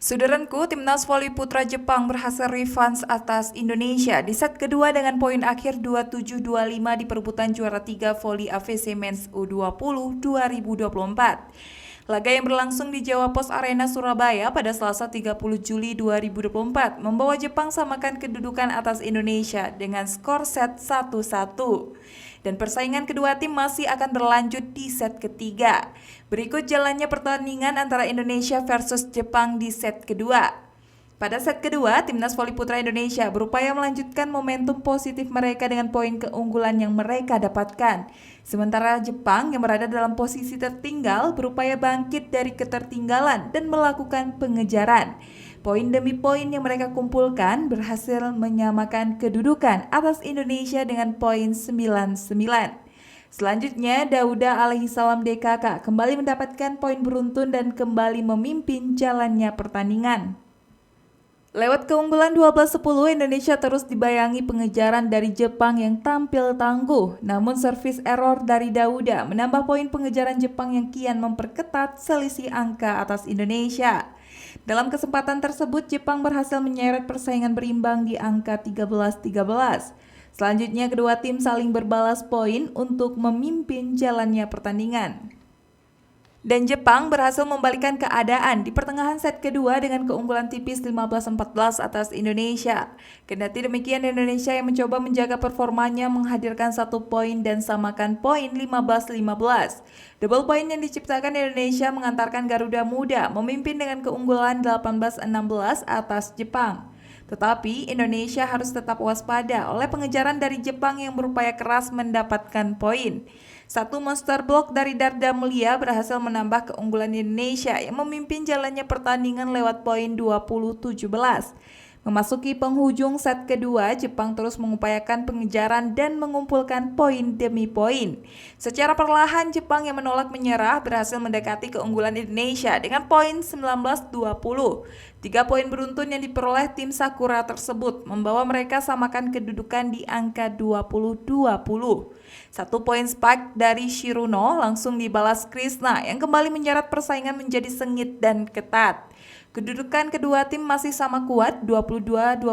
Saudaraku, Timnas Voli Putra Jepang berhasil revans atas Indonesia di set kedua dengan poin akhir 27-25 di perebutan juara 3 Voli AVC Men's U20 2024. Laga yang berlangsung di Jawa Pos Arena Surabaya pada Selasa 30 Juli 2024 membawa Jepang samakan kedudukan atas Indonesia dengan skor set 1-1. Dan persaingan kedua tim masih akan berlanjut di set ketiga. Berikut jalannya pertandingan antara Indonesia versus Jepang di set kedua. Pada set kedua, Timnas Voli Putra Indonesia berupaya melanjutkan momentum positif mereka dengan poin keunggulan yang mereka dapatkan. Sementara Jepang yang berada dalam posisi tertinggal berupaya bangkit dari ketertinggalan dan melakukan pengejaran. Poin demi poin yang mereka kumpulkan berhasil menyamakan kedudukan atas Indonesia dengan poin 99. Selanjutnya, Dauda alaihissalam DKK kembali mendapatkan poin beruntun dan kembali memimpin jalannya pertandingan. Lewat keunggulan 12-10, Indonesia terus dibayangi pengejaran dari Jepang yang tampil tangguh. Namun servis error dari Dauda menambah poin pengejaran Jepang yang kian memperketat selisih angka atas Indonesia. Dalam kesempatan tersebut, Jepang berhasil menyeret persaingan berimbang di angka 13-13. Selanjutnya, kedua tim saling berbalas poin untuk memimpin jalannya pertandingan. Dan Jepang berhasil membalikkan keadaan di pertengahan set kedua dengan keunggulan tipis 15-14 atas Indonesia. Kendati demikian, Indonesia yang mencoba menjaga performanya menghadirkan 1 poin dan samakan poin 15-15. Double poin yang diciptakan Indonesia mengantarkan Garuda Muda memimpin dengan keunggulan 18-16 atas Jepang. Tetapi Indonesia harus tetap waspada oleh pengejaran dari Jepang yang berupaya keras mendapatkan poin. Satu monster block dari Darda Mulia berhasil menambah keunggulan Indonesia yang memimpin jalannya pertandingan lewat poin 20-17. Memasuki penghujung set kedua, Jepang terus mengupayakan pengejaran dan mengumpulkan poin demi poin. Secara perlahan, Jepang yang menolak menyerah berhasil mendekati keunggulan Indonesia dengan poin 19-20. 3 poin beruntun yang diperoleh tim Sakura tersebut membawa mereka samakan kedudukan di angka 20-20. 1 poin spike dari Shiruno langsung dibalas Krishna yang kembali menyeret persaingan menjadi sengit dan ketat. Kedudukan kedua tim masih sama kuat 22-22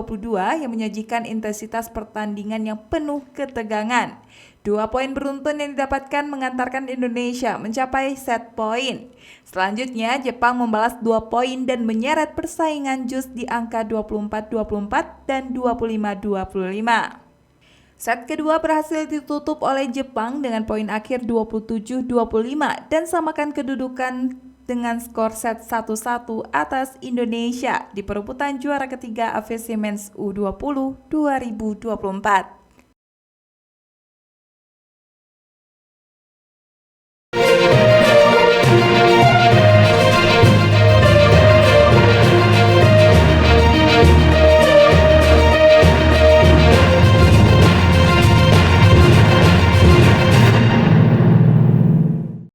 yang menyajikan intensitas pertandingan yang penuh ketegangan. 2 poin beruntun yang didapatkan mengantarkan Indonesia mencapai set poin. Selanjutnya, Jepang membalas 2 poin dan menyeret persaingan jus di angka 24-24 dan 25-25. Set kedua berhasil ditutup oleh Jepang dengan poin akhir 27-25 dan samakan kedudukan dengan skor set 1-1 atas Indonesia di perebutan juara ketiga AVC Men's U20 2024.